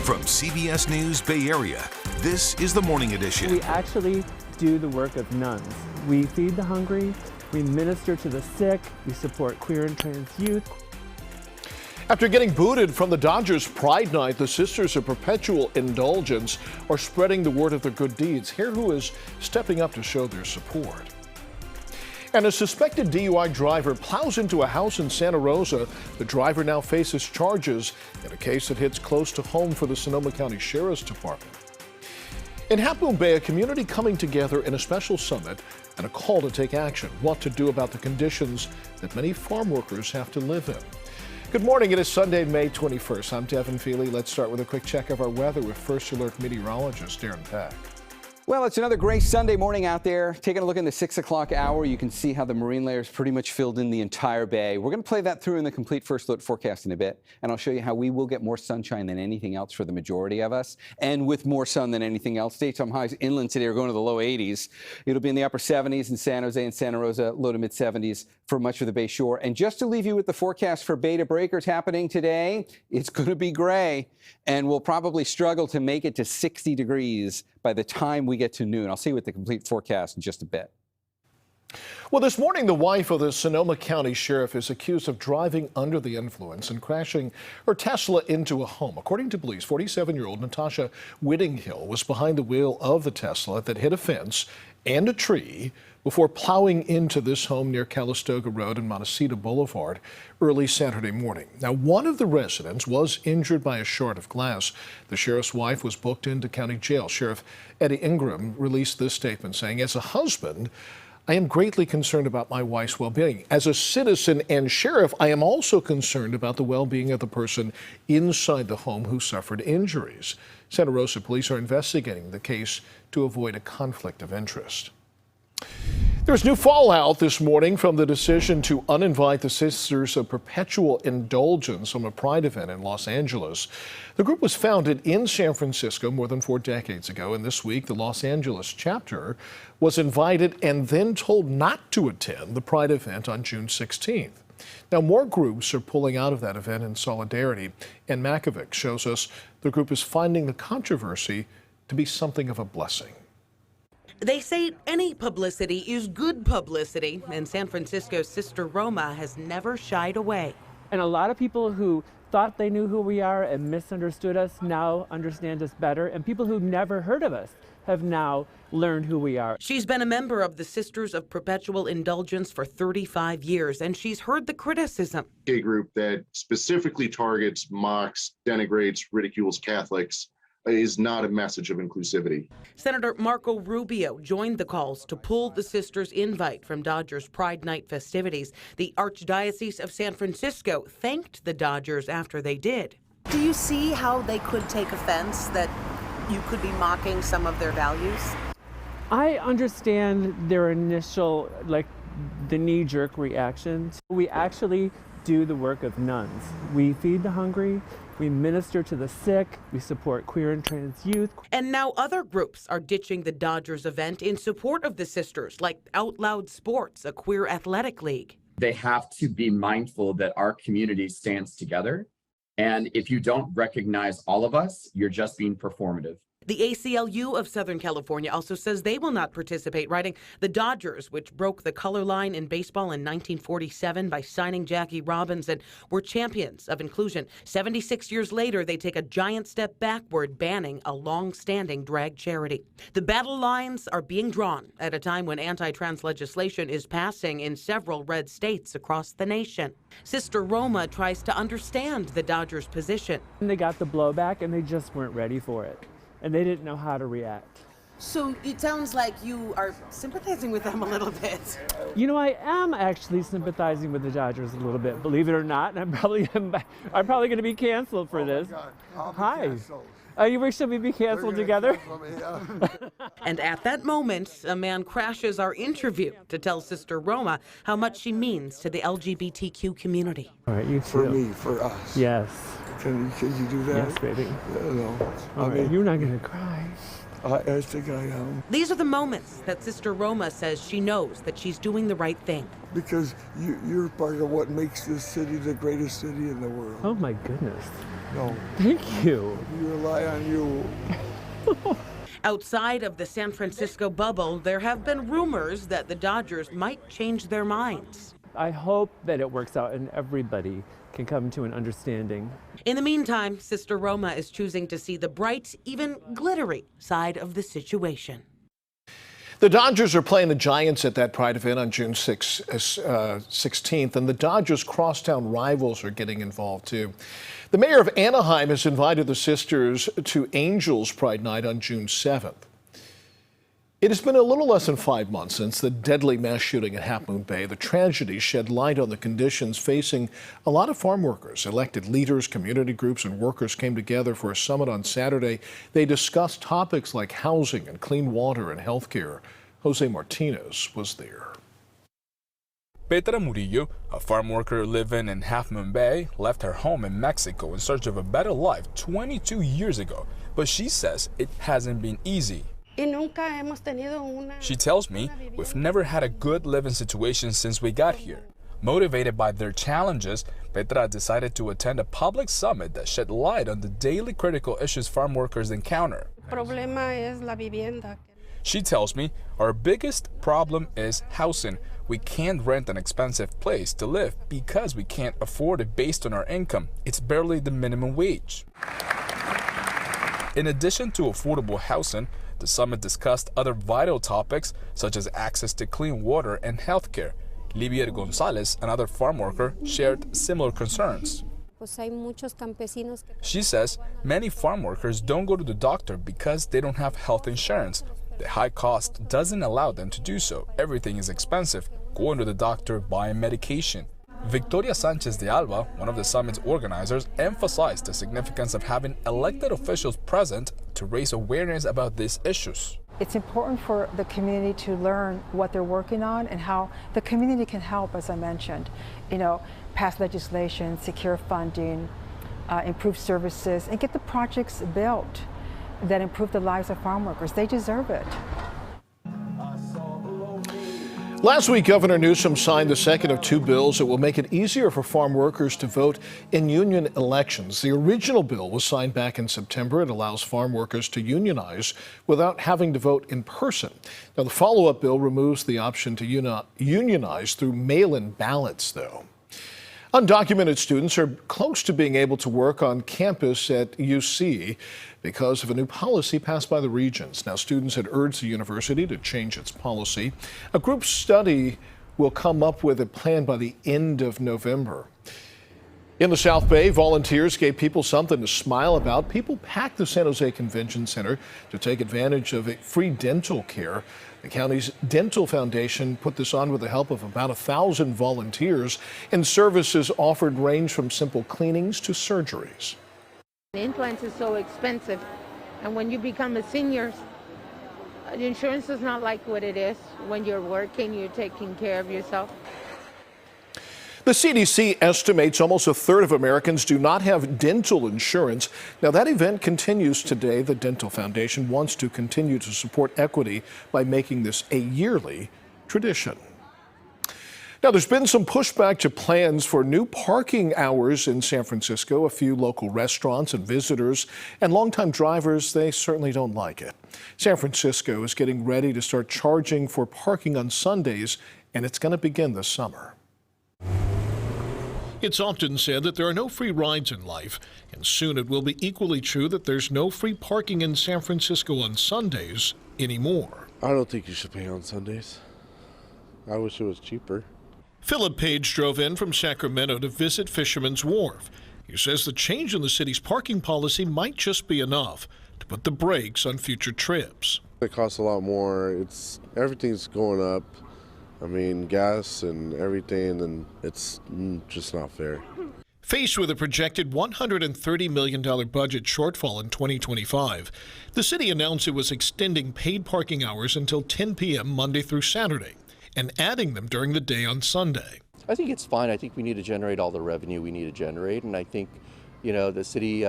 From CBS News Bay Area, this is the Morning Edition. We actually do the work of nuns. We feed the hungry, we minister to the sick, we support queer and trans youth. After getting booted from the Dodgers Pride Night, the Sisters of Perpetual Indulgence are spreading the word of their good deeds. Here who is stepping up to show their support. And a suspected DUI driver plows into a house in Santa Rosa. The driver now faces charges in a case that hits close to home for the Sonoma County Sheriff's Department. In Half Moon Bay, a community coming together in a special summit and a call to take action. What to do about the conditions that many farm workers have to live in. Good morning. It is Sunday, May 21st. I'm Devin Feely. Let's start with a quick check of our weather with First Alert meteorologist Darren Peck. Well, it's another great Sunday morning out there. Taking a look in the 6 o'clock hour, you can see how the marine layer is pretty much filled in the entire bay. We're going to play that through in the complete First Alert forecast in a bit, and I'll show you how we will get more sunshine than anything else for the majority of us. And with more sun than anything else, daytime highs inland today are going to the low 80s. It'll be in the upper 70s in San Jose and Santa Rosa, low to mid 70s for much of the Bay Shore. And just to leave you with the forecast for beta breakers happening today, it's going to be gray, and we'll probably struggle to make it to 60 degrees by the time we get to noon. I'll see you with the complete forecast in just a bit. Well, this morning, the wife of the Sonoma County Sheriff is accused of driving under the influence and crashing her Tesla into a home. According to police, 47-year-old Natasha Whittinghill was behind the wheel of the Tesla that hit a fence and a tree before plowing into this home near Calistoga Road and Montecito Boulevard early Saturday morning. Now, one of the residents was injured by a shard of glass. The sheriff's wife was booked into county jail. Sheriff Eddie Ingram released this statement saying, "As a husband, I am greatly concerned about my wife's well-being. As a citizen and sheriff, I am also concerned about the well-being of the person inside the home who suffered injuries." Santa Rosa police are investigating the case to avoid a conflict of interest. There's new fallout this morning from the decision to uninvite the Sisters of Perpetual Indulgence from a Pride event in Los Angeles. The group was founded in San Francisco more than 4 decades ago, and this week the Los Angeles chapter was invited and then told not to attend the Pride event on June 16th. Now, more groups are pulling out of that event in solidarity, and Makovic shows us the group is finding the controversy to be something of a blessing. They say any publicity is good publicity, and San Francisco's Sister Roma has never shied away. And a lot of people who thought they knew who we are and misunderstood us now understand us better, and people who never heard of us have now learned who we are. She's been a member of the Sisters of Perpetual Indulgence for 35 years, and she's heard the criticism. A group that specifically targets, mocks, denigrates, ridicules Catholics is not a message of inclusivity. Senator Marco Rubio joined the calls to pull the sisters' invite from Dodgers Pride Night festivities. The Archdiocese of San Francisco thanked the Dodgers after they did. Do you see how they could take offense that you could be mocking some of their values? I understand their initial, the knee-jerk reactions. We actually do the work of nuns. We feed the hungry, we minister to the sick, we support queer and trans youth. And now other groups are ditching the Dodgers event in support of the sisters, like Out Loud Sports, a queer athletic league. They have to be mindful that our community stands together. And if you don't recognize all of us, you're just being performative. The ACLU of Southern California also says they will not participate, writing the Dodgers, which broke the color line in baseball in 1947 by signing Jackie Robinson, were champions of inclusion. 76 years later, they take a giant step backward, banning a long-standing drag charity. The battle lines are being drawn at a time when anti-trans legislation is passing in several red states across the nation. Sister Roma tries to understand the Dodgers' position. And they got the blowback, and they just weren't ready for it. And they didn't know how to react. So it sounds like you are sympathizing with them a little bit. You know, I am actually sympathizing with the Dodgers a little bit, believe it or not. And I'm probably going to be canceled for this. God. I'll be Hi. canceled. You wish we'd be canceled together? And at that moment, a man crashes our interview to tell Sister Roma how much she means to the LGBTQ community. All right, you too. For me, for us. Yes. Can you do that? Yes, baby. No. All right, you're not going to cry. I think I am. These are the moments that Sister Roma says she knows that she's doing the right thing. Because you're part of what makes this city the greatest city in the world. Oh my goodness. No, Thank you. we rely on you. Outside of the San Francisco bubble, there have been rumors that the Dodgers might change their minds. I hope that it works out and everybody can come to an understanding. In the meantime, Sister Roma is choosing to see the bright, even glittery side of the situation. The Dodgers are playing the Giants at that Pride event on June 16th, and the Dodgers' crosstown rivals are getting involved too. The mayor of Anaheim has invited the sisters to Angels Pride Night on June 7th. It has been a little less than 5 months since the deadly mass shooting at Half Moon Bay. The tragedy shed light on the conditions facing a lot of farm workers. Elected leaders, community groups, and workers came together for a summit on Saturday. They discussed topics like housing and clean water and health care. Jose Martinez was there. Petra Murillo, a farm worker living in Half Moon Bay, left her home in Mexico in search of a better life 22 years ago, but she says it hasn't been easy. She tells me we've never had a good living situation since we got here. Motivated by their challenges, Petra decided to attend a public summit that shed light on the daily critical issues farm workers encounter. She tells me our biggest problem is housing. We can't rent an expensive place to live because we can't afford it based on our income. It's barely the minimum wage. In addition to affordable housing, the summit discussed other vital topics such as access to clean water and health care. Livia Gonzalez, another farm worker, shared similar concerns. She says many farm workers don't go to the doctor because they don't have health insurance. The high cost doesn't allow them to do so. Everything is expensive, going to the doctor, buying medication. Victoria Sanchez de Alba, one of the summit's organizers, emphasized the significance of having elected officials present to raise awareness about these issues. It's important for the community to learn what they're working on and how the community can help, as I mentioned. Pass legislation, secure funding, improve services, and get the projects built that improve the lives of farm workers. They deserve it. Last week, Governor Newsom signed the second of two bills that will make it easier for farm workers to vote in union elections. The original bill was signed back in September. It allows farm workers to unionize without having to vote in person. Now, the follow-up bill removes the option to unionize through mail-in ballots, though. Undocumented students are close to being able to work on campus at UC because of a new policy passed by the Regents. Now, students had urged the university to change its policy. A group study will come up with a plan by the end of November. In the South Bay, volunteers gave people something to smile about. People packed the San Jose Convention Center to take advantage of free dental care. The county's Dental Foundation put this on with the help of about 1,000 volunteers, and services offered range from simple cleanings to surgeries. Implants is so expensive, and when you become a senior, the insurance is not like what it is when you're working, you're taking care of yourself. The CDC estimates almost a third of Americans do not have dental insurance. Now, that event continues today. The Dental Foundation wants to continue to support equity by making this a yearly tradition. Now, there's been some pushback to plans for new parking hours in San Francisco. A few local restaurants and visitors and longtime drivers, they certainly don't like it. San Francisco is getting ready to start charging for parking on Sundays, and it's going to begin this summer. It's often said that there are no free rides in life, and soon it will be equally true that there's no free parking in San Francisco on Sundays anymore. I don't think you should pay on Sundays. I wish it was cheaper. Philip Page drove in from Sacramento to visit Fisherman's Wharf. He says the change in the city's parking policy might just be enough to put the brakes on future trips. It costs a lot more. Everything's going up. I mean, gas and everything, and it's just not fair. Faced with a projected $130 million budget shortfall in 2025, the city announced it was extending paid parking hours until 10 p.m. Monday through Saturday and adding them during the day on Sunday. I think it's fine. I think we need to generate all the revenue we need to generate, and I think, the city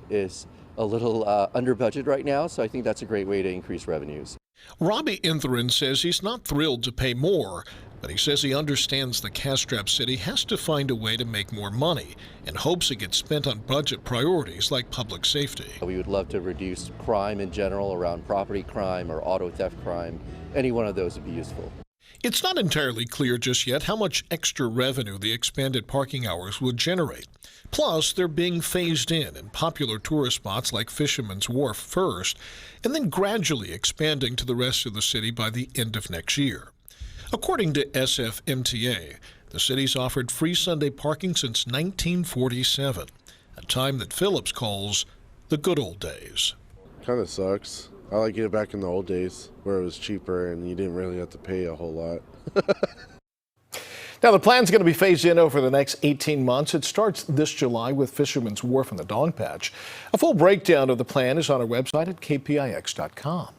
is a little under budget right now, so I think that's a great way to increase revenues. Robbie Intherin says he's not thrilled to pay more, But he says he understands the cash-strapped city has to find a way to make more money and hopes it gets spent on budget priorities like public safety. We would love to reduce crime in general around property crime or auto theft crime. Any one of those would be useful. It's not entirely clear just yet how much extra revenue the expanded parking hours would generate. Plus, they're being phased in popular tourist spots like Fisherman's Wharf first, and then gradually expanding to the rest of the city by the end of next year. According to SFMTA, the city's offered free Sunday parking since 1947, a time that Phillips calls the good old days. Kind of sucks. I like it back in the old days where it was cheaper and you didn't really have to pay a whole lot. Now, the plan's going to be phased in over the next 18 months. It starts this July with Fisherman's Wharf and the Dog Patch. A full breakdown of the plan is on our website at kpix.com.